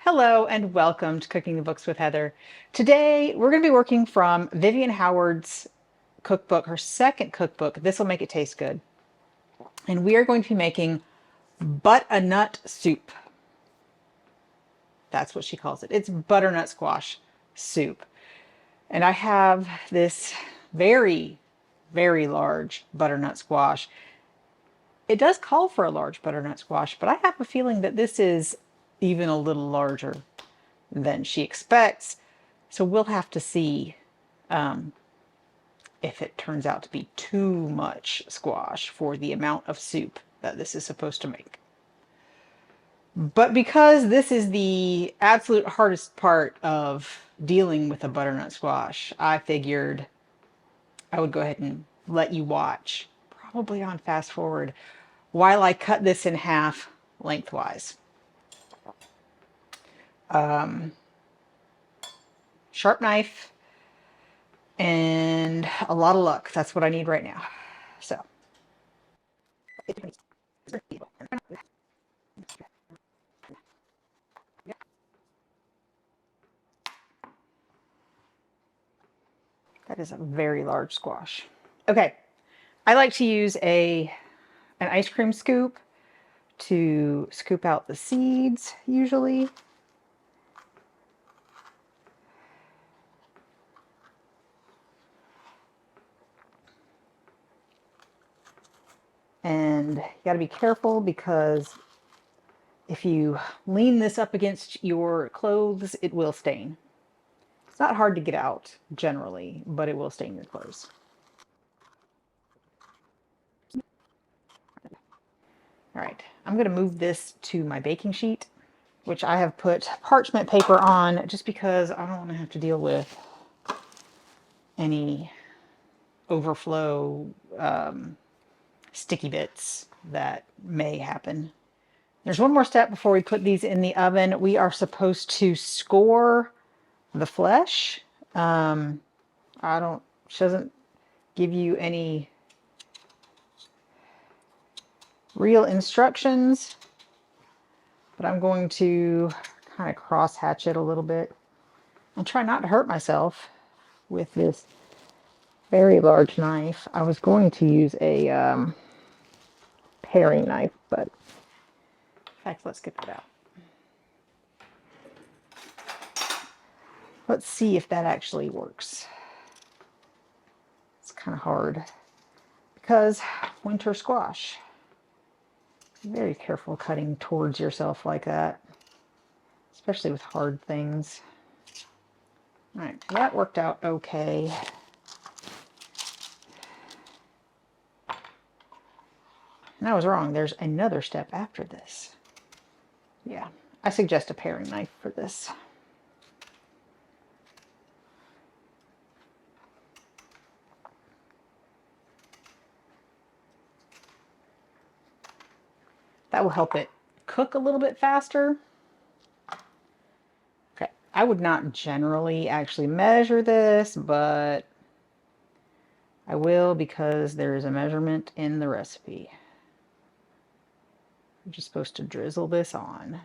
Hello and welcome to Cooking the Books with Heather. Today we're going to be working from Vivian Howard's cookbook, her second cookbook. This will make it taste good. And we are going to be making butternut soup. That's what she calls it. It's butternut squash soup. And I have this very, very large butternut squash. It does call for a large butternut squash, but I have a feeling that this is even a little larger than she expects. So we'll have to see if it turns out to be too much squash for the amount of soup that this is supposed to make. But because this is the absolute hardest part of dealing with a butternut squash, I figured I would go ahead and let you watch, probably on fast forward, while I cut this in half lengthwise. Sharp knife and a lot of luck. That's what I need right now. So. That is a very large squash. Okay, I like to use an ice cream scoop to scoop out the seeds usually. And you got to be careful because if you lean this up against your clothes, it will stain. It's not hard to get out generally, but it will stain your clothes. All right, I'm going to move this to my baking sheet, which I have put parchment paper on just because I don't want to have to deal with any overflow sticky bits that may happen. There's one more step before we put these in the oven. We are supposed to score the flesh. She doesn't give you any real instructions, but I'm going to kind of cross hatch it a little bit and try not to hurt myself with this very large knife. I was going to use a paring knife, but in fact, let's get that out. Let's see if that actually works. It's kind of hard because winter squash. Be very careful cutting towards yourself like that, especially with hard things. All right, that worked out okay. And I was wrong. There's another step after this. Yeah, I suggest a paring knife for this. That will help it cook a little bit faster. Okay, I would not generally actually measure this, but I will because there is a measurement in the recipe. I'm just supposed to drizzle this on.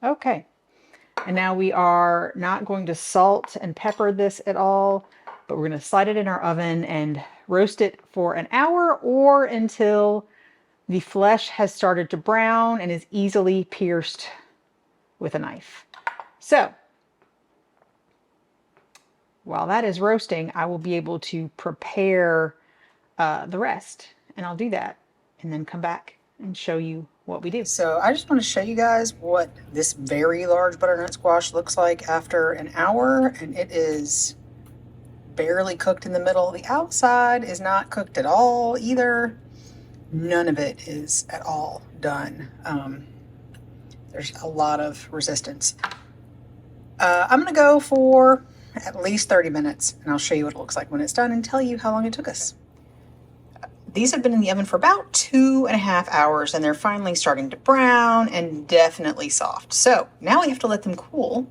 Okay, and now we are not going to salt and pepper this at all, but we're going to slide it in our oven and roast it for an hour or until the flesh has started to brown and is easily pierced with a knife. So while that is roasting, I will be able to prepare the rest, and I'll do that and then come back and show you what we do. So I just want to show you guys what this very large butternut squash looks like after an hour, and it is barely cooked in the middle. The outside is not cooked at all either. None of it is at all done. There's a lot of resistance. I'm gonna go for at least 30 minutes, and I'll show you what it looks like when it's done and tell you how long it took us. These have been in the oven for about 2.5 hours, and they're finally starting to brown and definitely soft. So now we have to let them cool.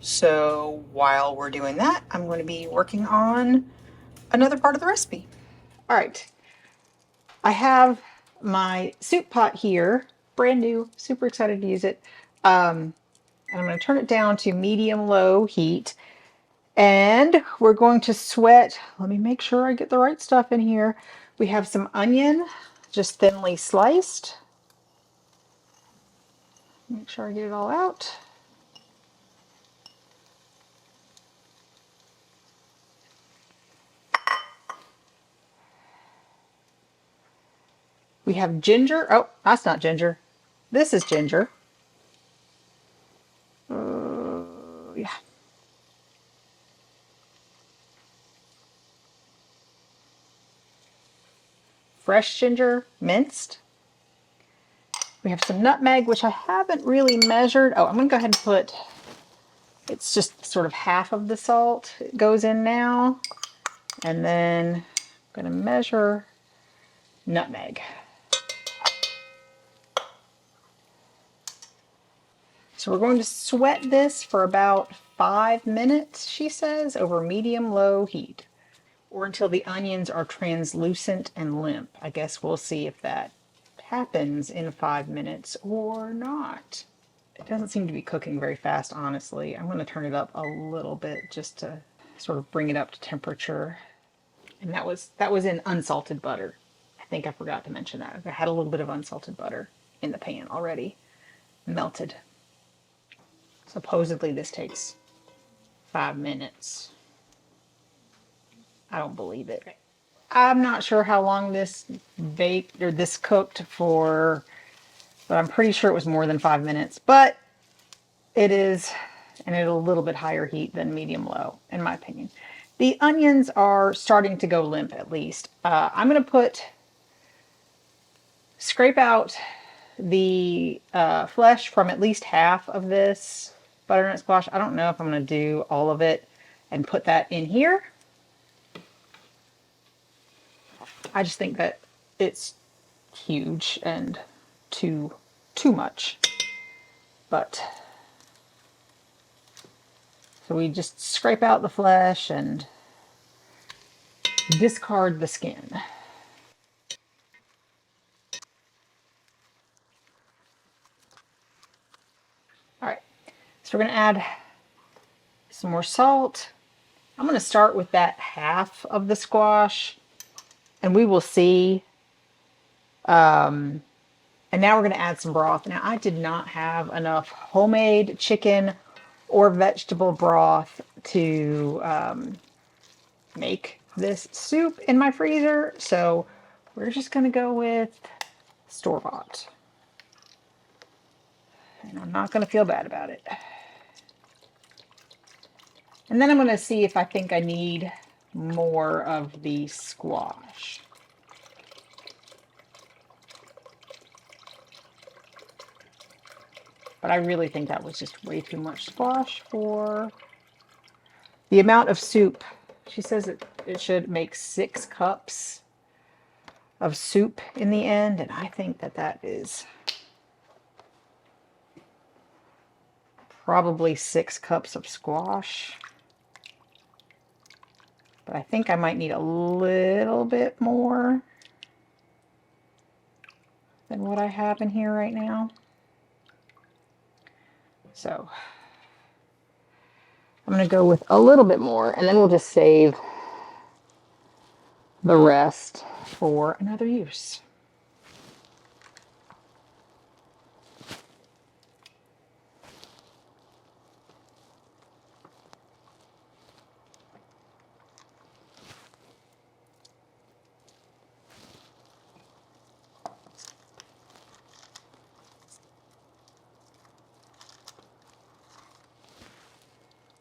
So while we're doing that, I'm going to be working on another part of the recipe. All right, I have my soup pot here, brand new, super excited to use it. And I'm going to turn it down to medium-low heat. And we're going to sweat. Let me make sure I get the right stuff in here. We have some onion, just thinly sliced. Make sure I get it all out. We have ginger. Oh, that's not ginger. This is ginger. Yeah. Fresh ginger, minced. We have some nutmeg, which I haven't really measured. Oh, I'm going to go ahead and put, it's just sort of half of the salt goes in now. And then I'm going to measure nutmeg. So we're going to sweat this for about 5 minutes, she says, over medium-low heat, or until the onions are translucent and limp. I guess we'll see if that happens in 5 minutes or not. It doesn't seem to be cooking very fast, honestly. I'm going to turn it up a little bit just to sort of bring it up to temperature. And that was in unsalted butter. I think I forgot to mention that. I had a little bit of unsalted butter in the pan already, melted. Supposedly this takes 5 minutes. I don't believe it. I'm not sure how long this baked or this cooked for, but I'm pretty sure it was more than 5 minutes. But it is, and at a little bit higher heat than medium-low, in my opinion. The onions are starting to go limp, at least. I'm going to scrape out the flesh from at least half of this butternut squash. I don't know if I'm going to do all of it and put that in here. I just think that it's huge and too much. But so we just scrape out the flesh and discard the skin. All right, so we're going to add some more salt. I'm going to start with that half of the squash, and we will see. And now we're going to add some broth. Now, I did not have enough homemade chicken or vegetable broth to make this soup in my freezer, so we're just going to go with store-bought. And I'm not going to feel bad about it. And then I'm going to see if I think I need more of the squash. But I really think that was just way too much squash for the amount of soup. She says it should make 6 cups of soup in the end, and I think that that is probably 6 cups of squash. But I think I might need a little bit more than what I have in here right now. So I'm going to go with a little bit more, and then we'll just save the rest for another use.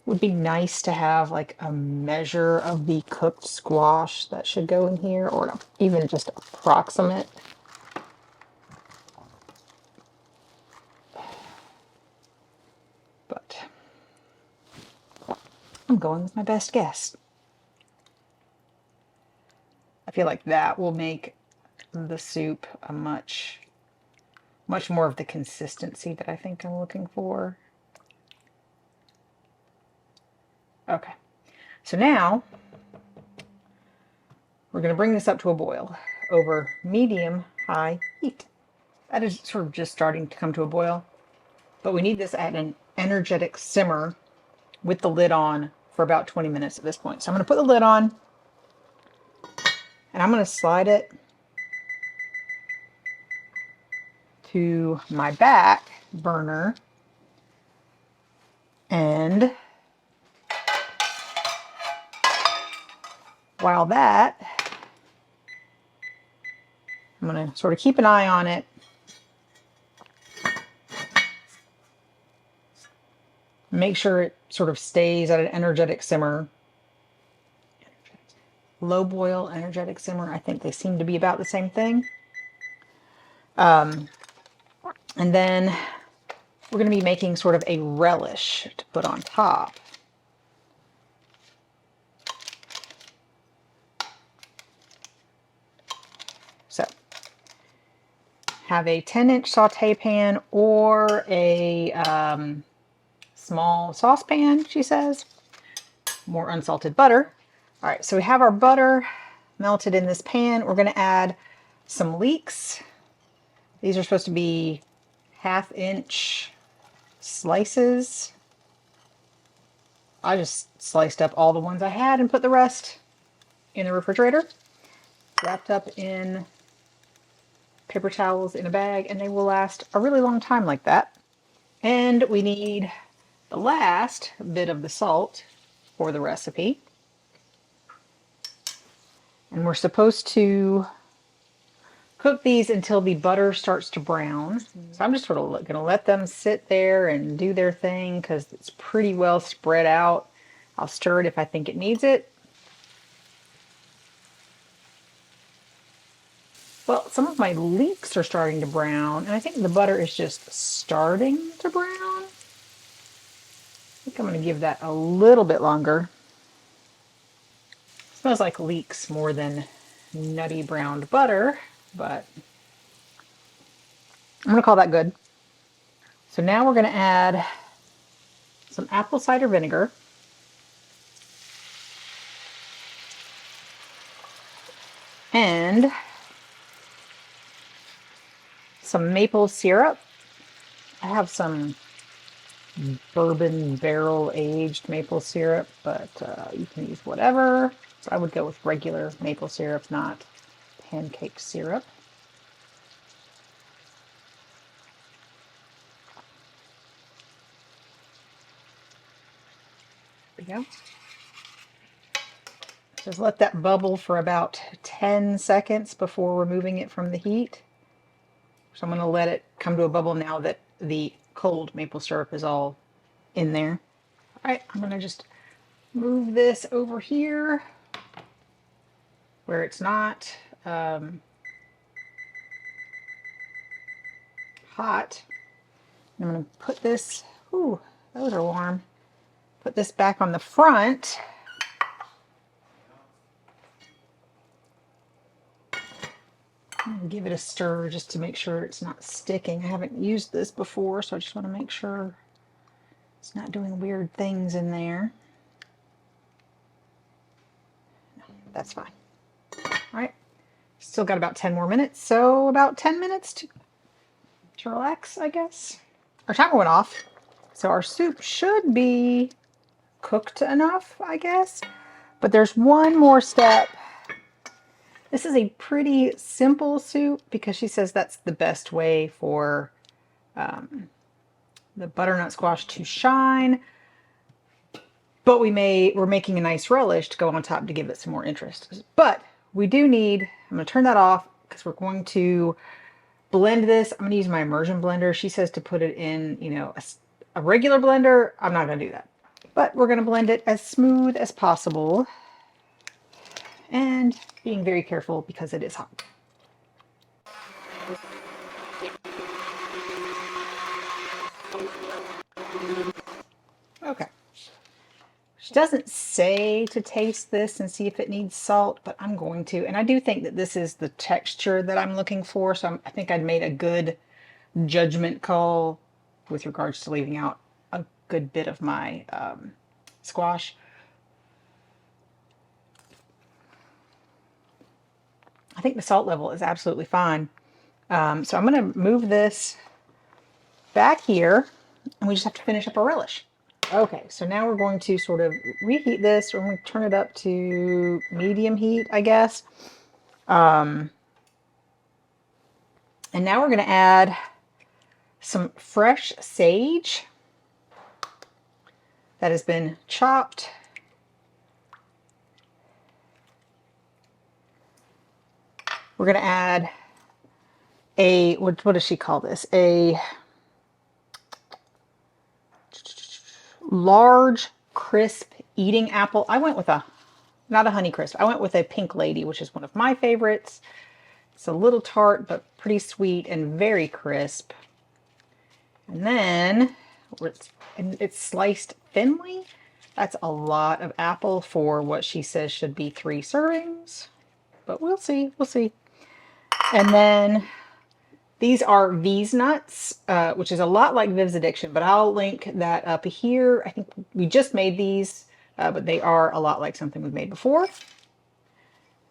Would be nice to have like a measure of the cooked squash that should go in here, or even just approximate. But I'm going with my best guess. I feel like that will make the soup a much more of the consistency that I think I'm looking for. Okay, so now we're going to bring this up to a boil over medium-high heat. That is sort of just starting to come to a boil, but we need this at an energetic simmer with the lid on for about 20 minutes at this point. So I'm going to put the lid on, and I'm going to slide it to my back burner, and while that, I'm going to sort of keep an eye on it. Make sure it sort of stays at an energetic simmer. Low boil, energetic simmer. I think they seem to be about the same thing. And then we're going to be making sort of a relish to put on top. So have a 10-inch saute pan or a small saucepan, she says. More unsalted butter. All right, so we have our butter melted in this pan. We're going to add some leeks. These are supposed to be 1/2-inch slices. I just sliced up all the ones I had and put the rest in the refrigerator, wrapped up in paper towels in a bag, and they will last a really long time like that. And we need the last bit of the salt for the recipe. And we're supposed to cook these until the butter starts to brown. So I'm just sort of going to let them sit there and do their thing because it's pretty well spread out. I'll stir it if I think it needs it. Well, some of my leeks are starting to brown, and I think the butter is just starting to brown. I think I'm going to give that a little bit longer. It smells like leeks more than nutty browned butter, but I'm going to call that good. So now we're going to add some apple cider vinegar. And some maple syrup. I have some bourbon barrel aged maple syrup, but you can use whatever. So I would go with regular maple syrup, not pancake syrup. There we go. Just let that bubble for about 10 seconds before removing it from the heat. So I'm going to let it come to a bubble now that the cold maple syrup is all in there. All right, I'm going to just move this over here where it's not hot. I'm going to put this, ooh, those are warm. Put this back on the front. Give it a stir just to make sure it's not sticking. I haven't used this before, so I just want to make sure it's not doing weird things in there. No, that's fine. All right, still got about 10 more minutes, so about 10 minutes to relax, I guess. Our timer went off, so our soup should be cooked enough, I guess. But there's one more step. This is a pretty simple soup because she says that's the best way for the butternut squash to shine. But we're making a nice relish to go on top to give it some more interest. But we do need, I'm going to turn that off because we're going to blend this. I'm going to use my immersion blender. She says to put it in, you know, a regular blender. I'm not going to do that. But we're going to blend it as smooth as possible. And being very careful because it is hot. Okay. She doesn't say to taste this and see if it needs salt, but I'm going to. And I do think that this is the texture that I'm looking for. So I think I'd made a good judgment call with regards to leaving out a good bit of my squash. I think the salt level is absolutely fine. So I'm going to move this back here, and we just have to finish up our relish. Okay, so now we're going to sort of reheat this. We're going to turn it up to medium heat, I guess. And now we're going to add some fresh sage that has been chopped. We're going to add a, what does she call this? A large, crisp eating apple. I went with not a honey crisp. I went with a Pink Lady, which is one of my favorites. It's a little tart, but pretty sweet and very crisp. And then it's sliced thinly. That's a lot of apple for what she says should be 3 servings, but we'll see. We'll see. And then these are V's nuts, which is a lot like Viv's Addiction, but I'll link that up here. I think we just made these, but they are a lot like something we've made before.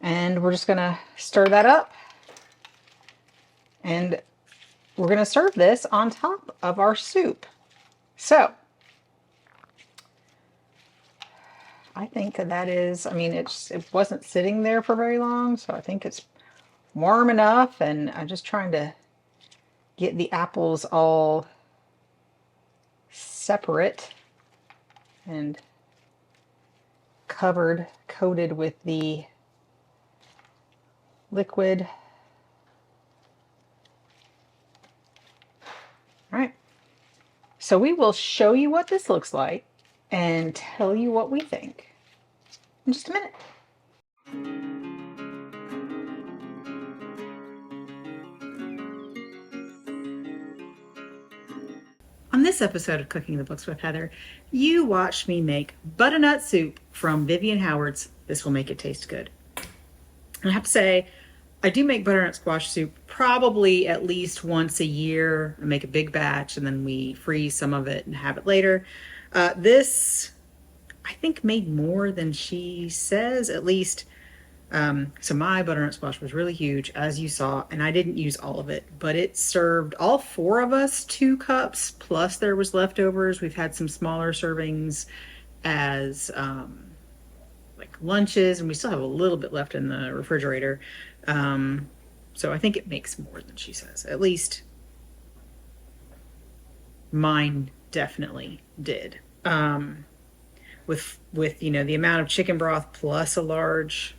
And we're just going to stir that up. And we're going to serve this on top of our soup. So I think that is, I mean, it wasn't sitting there for very long, so I think it's warm enough, and I'm just trying to get the apples all separate and coated with the liquid. All right, so we will show you what this looks like and tell you what we think in just a minute. On this episode of Cooking the Books with Heather, you watched me make butternut soup from Vivian Howard's This Will Make It Taste Good. And I have to say, I do make butternut squash soup probably at least once a year. I make a big batch and then we freeze some of it and have it later. This, I think, made more than she says, at least. So my butternut squash was really huge, as you saw, and I didn't use all of it, but it served all 4 of us 2 cups, plus there was leftovers. We've had some smaller servings as like lunches, and we still have a little bit left in the refrigerator. So I think it makes more than she says. At least mine definitely did. With you know, the amount of chicken broth plus a large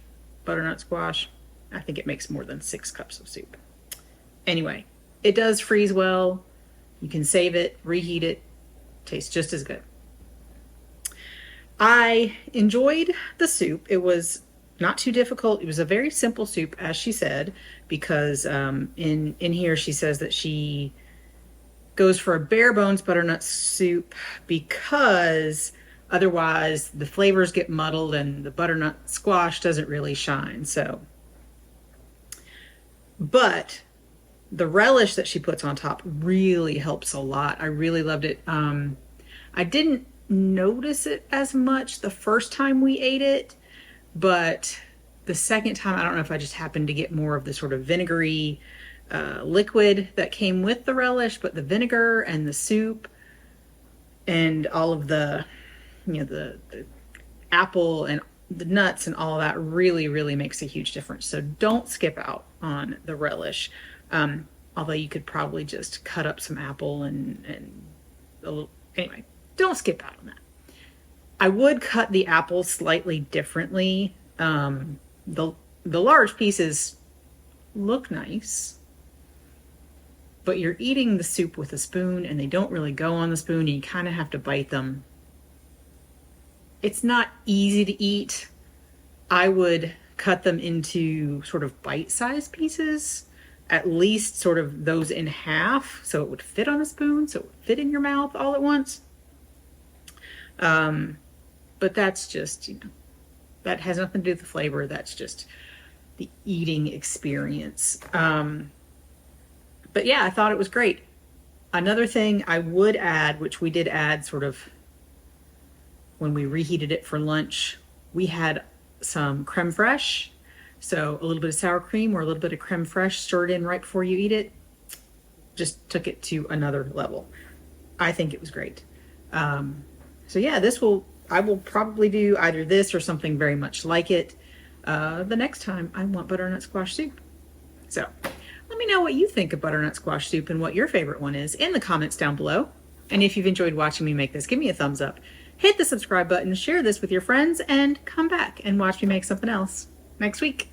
butternut squash, I think it makes more than 6 cups of soup. Anyway, it does freeze well. You can save it, reheat it, tastes just as good. I enjoyed the soup. It was not too difficult. It was a very simple soup, as she said, because in here she says that she goes for a bare bones butternut soup because otherwise the flavors get muddled and the butternut squash doesn't really shine. So, but the relish that she puts on top really helps a lot. I really loved it. I didn't notice it as much the first time we ate it, but the second time, I don't know if I just happened to get more of the sort of vinegary liquid that came with the relish, but the vinegar and the soup and all of the, you know, the apple and the nuts and all of that really makes a huge difference. So don't skip out on the relish. Although you could probably just cut up some apple and a little, anyway, don't skip out on that. I would cut the apple slightly differently. The large pieces look nice, but you're eating the soup with a spoon and they don't really go on the spoon and you kind of have to bite them. It's not easy to eat. I would cut them into sort of bite-sized pieces, at least sort of those in half, so it would fit on a spoon, so it would fit in your mouth all at once. But that's just, you know, that has nothing to do with the flavor. That's just the eating experience. But yeah, I thought it was great. Another thing I would add, which we did add sort of when we reheated it for lunch, we had some creme fraiche. So a little bit of sour cream or a little bit of creme fraiche stirred in right before you eat it. Just took it to another level. I think it was great. So yeah, I will probably do either this or something very much like it the next time I want butternut squash soup. So let me know what you think of butternut squash soup and what your favorite one is in the comments down below. And if you've enjoyed watching me make this, give me a thumbs up. Hit the subscribe button, share this with your friends, and come back and watch me make something else next week.